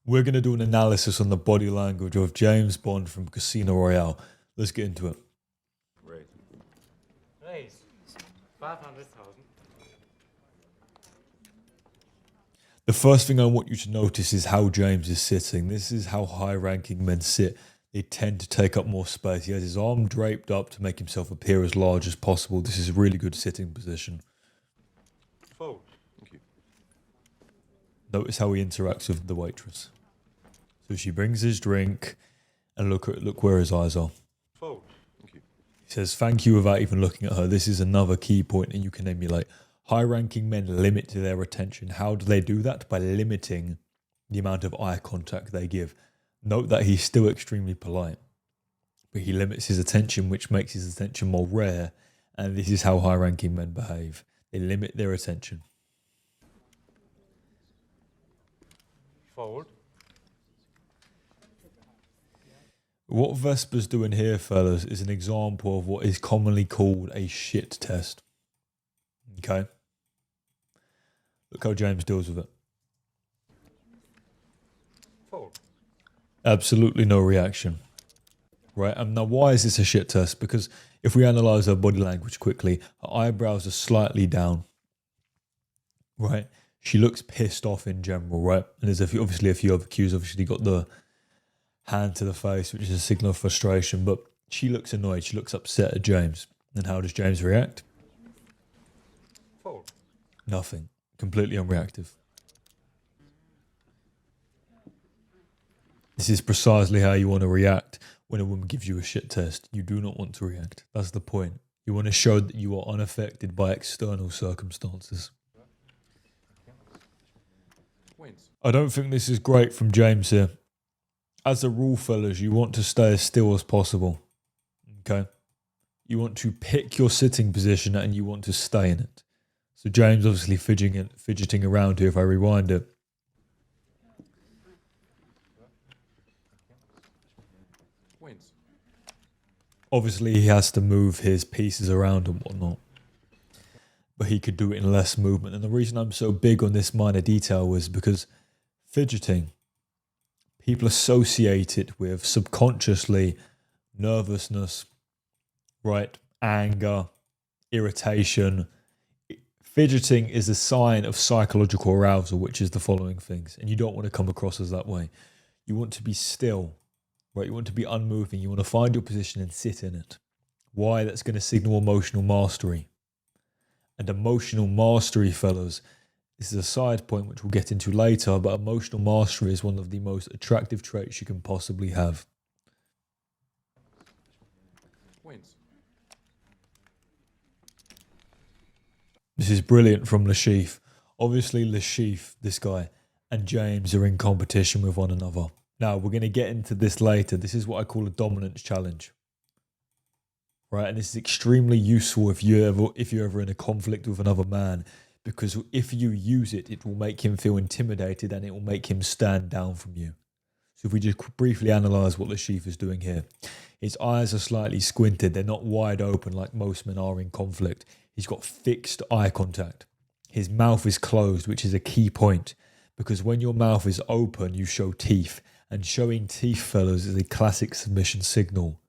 We're going to do an analysis on the body language of James Bond from Casino Royale. Let's get into it. Great. Raise 500,000. The first thing I want you to notice is how James is sitting. This is how high-ranking men sit. They tend to take up more space. He has his arm draped up to make himself appear as large as possible. This is a really good sitting position. Fold. Thank you. Notice how he interacts with the waitress. So she brings his drink, and look where his eyes are. Fold. Thank you. He says thank you without even looking at her. This is another key point that you can emulate. High-ranking men limit their attention. How do they do that? By limiting the amount of eye contact they give. Note that he's still extremely polite, but he limits his attention, which makes his attention more rare, and this is how high-ranking men behave. They limit their attention. Fold. What Vesper's doing here, fellas, is an example of what is commonly called a shit test. Okay? Look how James deals with it. Fold. Absolutely no reaction. Right? And now, why is this a shit test? Because if we analyse her body language quickly, her eyebrows are slightly down. Right? She looks pissed off in general, right? And there's obviously a few other cues. Obviously got the hand to the face, which is a signal of frustration, but she looks annoyed. She looks upset at James. And how does James react? Fold. Nothing. Completely unreactive. This is precisely how you want to react when a woman gives you a shit test. You do not want to react. That's the point. You want to show that you are unaffected by external circumstances. Wins. I don't think this is great from James here. As a rule, fellas, you want to stay as still as possible. Okay? You want to pick your sitting position and you want to stay in it. So James obviously fidgeting around here if I rewind it. Wins. Obviously he has to move his pieces around and whatnot. But he could do it in less movement. And the reason I'm so big on this minor detail was because fidgeting, people associate it with subconsciously nervousness, right? Anger, irritation. Fidgeting is a sign of psychological arousal, which is the following things. And you don't want to come across as that way. You want to be still, right? You want to be unmoving. You want to find your position and sit in it. Why? That's going to signal emotional mastery. And emotional mastery, fellas, this is a side point which we'll get into later, but emotional mastery is one of the most attractive traits you can possibly have. Wins. This is brilliant from Le Chiffre. Obviously, Le Chiffre, this guy, and James are in competition with one another. Now, we're going to get into this later. This is what I call a dominance challenge. Right? And this is extremely useful if you're ever in a conflict with another man, because if you use it, it will make him feel intimidated and it will make him stand down from you. So if we just briefly analyse what Le Chiffre is doing here. His eyes are slightly squinted. They're not wide open like most men are in conflict. He's got fixed eye contact. His mouth is closed, which is a key point, because when your mouth is open, you show teeth. And showing teeth, fellas, is a classic submission signal.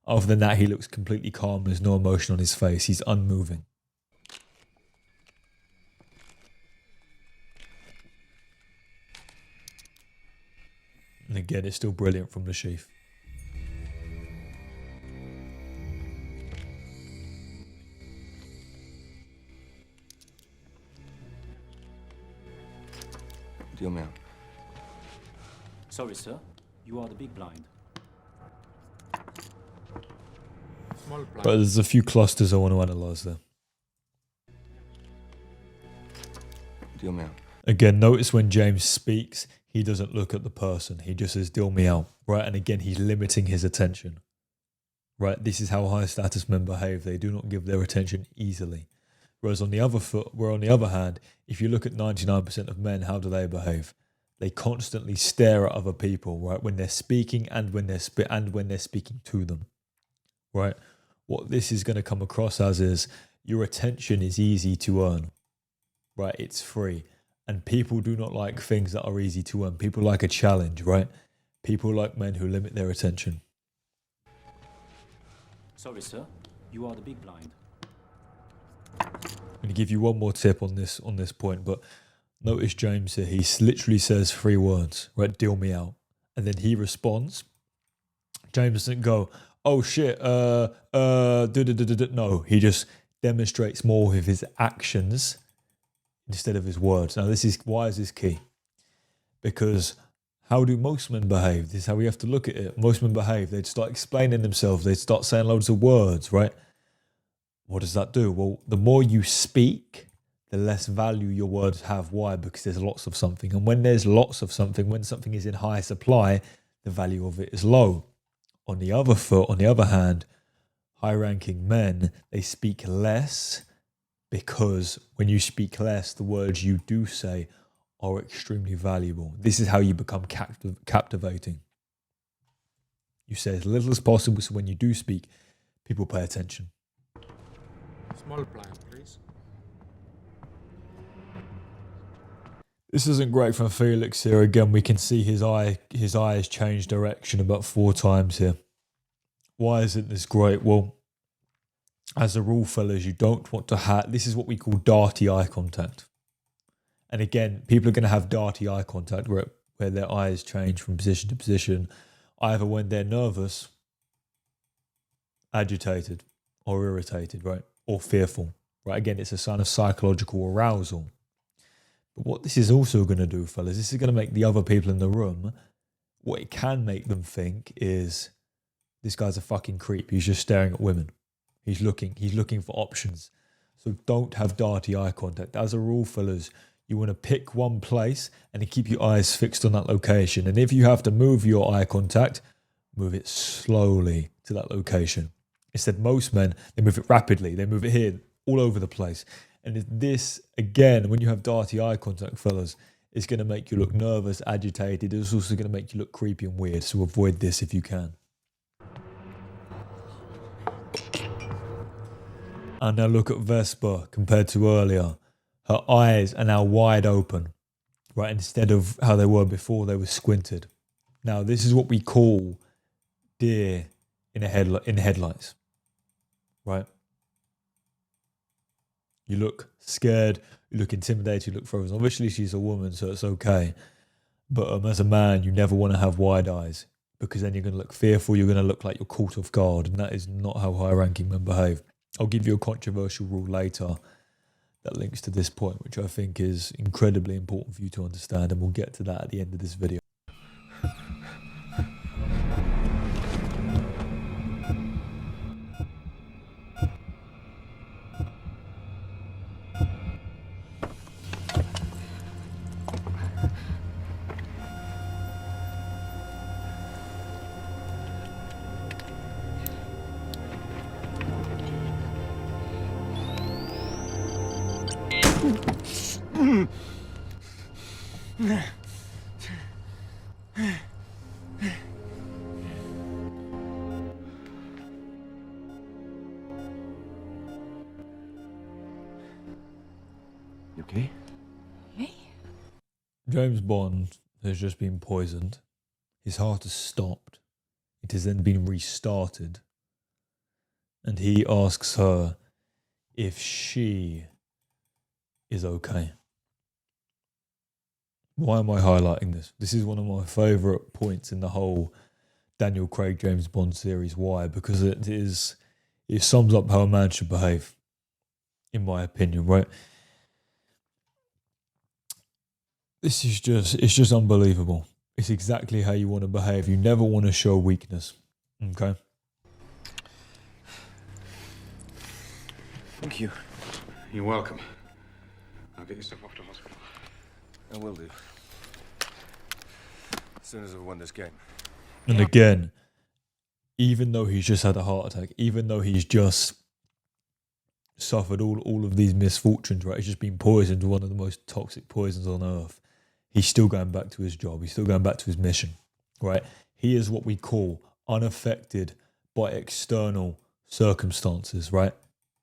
Other than that, he looks completely calm. There's no emotion on his face. He's unmoving. And again, it's still brilliant from Le Chiffre. Deal me out. Sorry, sir. You are the big blind. Small blind. But there's a few clusters I want to analyse there. Deal me out. Again, notice when James speaks, he doesn't look at the person. He just says, deal me out. Right? And again, he's limiting his attention. Right? This is how high status men behave. They do not give their attention easily. Whereas on the other hand, if you look at 99% of men, how do they behave? They constantly stare at other people, right? When they're speaking and when they're speaking to them. Right? What this is going to come across as is your attention is easy to earn. Right? It's free. And people do not like things that are easy to earn. People like a challenge, right? People like men who limit their attention. Sorry, sir. You are the big blind. I'm going to give you one more tip on this point, but notice James here. He literally says 3 words, right? Deal me out. And then he responds. James doesn't go, oh shit, no. He just demonstrates more with his actions instead of his words. Now, why is this key? Because how do most men behave? This is how we have to look at it. Most men behave. They'd start explaining themselves. They'd start saying loads of words, right? What does that do? Well, the more you speak, the less value your words have. Why? Because there's lots of something. And when there's lots of something, when something is in high supply, the value of it is low. On the other hand, high-ranking men, they speak less because when you speak less, the words you do say are extremely valuable. This is how you become captivating. You say as little as possible, so when you do speak, people pay attention. Small blind, please. This isn't great from Felix here. Again, we can see his eyes change direction about 4 times here. Why isn't this great? Well, as a rule, fellas, you don't want to have... This is what we call darty eye contact. And again, people are going to have darty eye contact where their eyes change from position to position, either when they're nervous, agitated, or irritated, right? Or fearful, right? Again, it's a sign of psychological arousal. But what this is also going to do, fellas, this is going to make the other people in the room, what it can make them think is, this guy's a fucking creep. He's just staring at women. He's looking for options. So don't have darty eye contact. As a rule, fellas, you want to pick one place and then keep your eyes fixed on that location. And if you have to move your eye contact, move it slowly to that location. Instead, most men, they move it rapidly. They move it here, all over the place. And this, again, when you have darty eye contact, fellas, it's going to make you look nervous, agitated. It's also going to make you look creepy and weird. So avoid this if you can. And now look at Vesper compared to earlier. Her eyes are now wide open, right? Instead of how they were before, they were squinted. Now, this is what we call deer in headlights, right? You look scared, you look intimidated, you look frozen. Obviously, she's a woman, so it's okay. But as a man, you never want to have wide eyes because then you're going to look fearful, you're going to look like you're caught off guard, and that is not how high-ranking men behave. I'll give you a controversial rule later that links to this point, which I think is incredibly important for you to understand, and we'll get to that at the end of this video. You okay? James Bond has just been poisoned. His heart has stopped. It has then been restarted. And he asks her if she is okay. Why am I highlighting this? This is one of my favourite points in the whole Daniel Craig James Bond series. Why? Because it sums up how a man should behave, in my opinion, right? It's just unbelievable. It's exactly how you want to behave. You never want to show weakness. Okay? Thank you. You're welcome. I'll get you stuff off to hospital. I will do. As soon as I've won this game. And again, even though he's just had a heart attack, even though he's just suffered all of these misfortunes, right? He's just been poisoned with one of the most toxic poisons on earth. He's still going back to his job. He's still going back to his mission, right? He is what we call unaffected by external circumstances, right?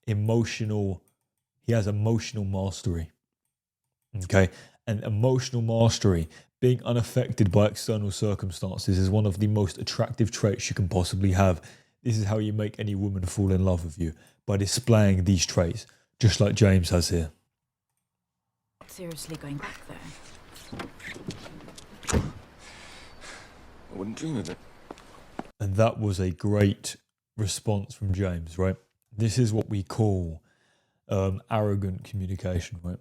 He has emotional mastery, okay? And emotional mastery, being unaffected by external circumstances, is one of the most attractive traits you can possibly have. This is how you make any woman fall in love with you, by displaying these traits, just like James has here. Seriously going back there? I wouldn't dream of it. And that was a great response from James, right? This is what we call arrogant communication, right?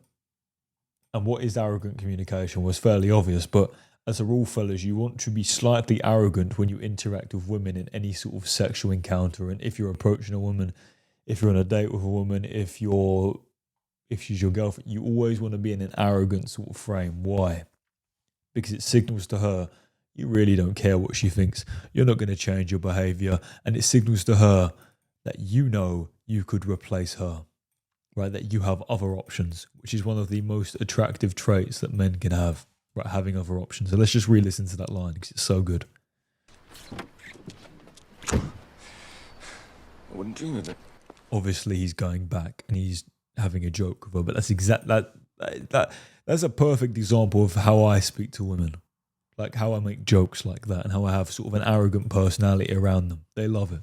And what is arrogant communication was fairly obvious, but as a rule, fellas, you want to be slightly arrogant when you interact with women in any sort of sexual encounter. And if you're approaching a woman, if you're on a date with a woman, if she's your girlfriend, you always want to be in an arrogant sort of frame. Why? Because it signals to her you really don't care what she thinks. You're not going to change your behavior. And it signals to her that you know you could replace her, right? That you have other options, which is one of the most attractive traits that men can have, right? Having other options. So let's just re-listen to that line because it's so good. I wouldn't dream of it. Obviously, he's going back and he's having a joke with her, but that's a perfect example of how I speak to women. Like how I make jokes like that and how I have sort of an arrogant personality around them. They love it.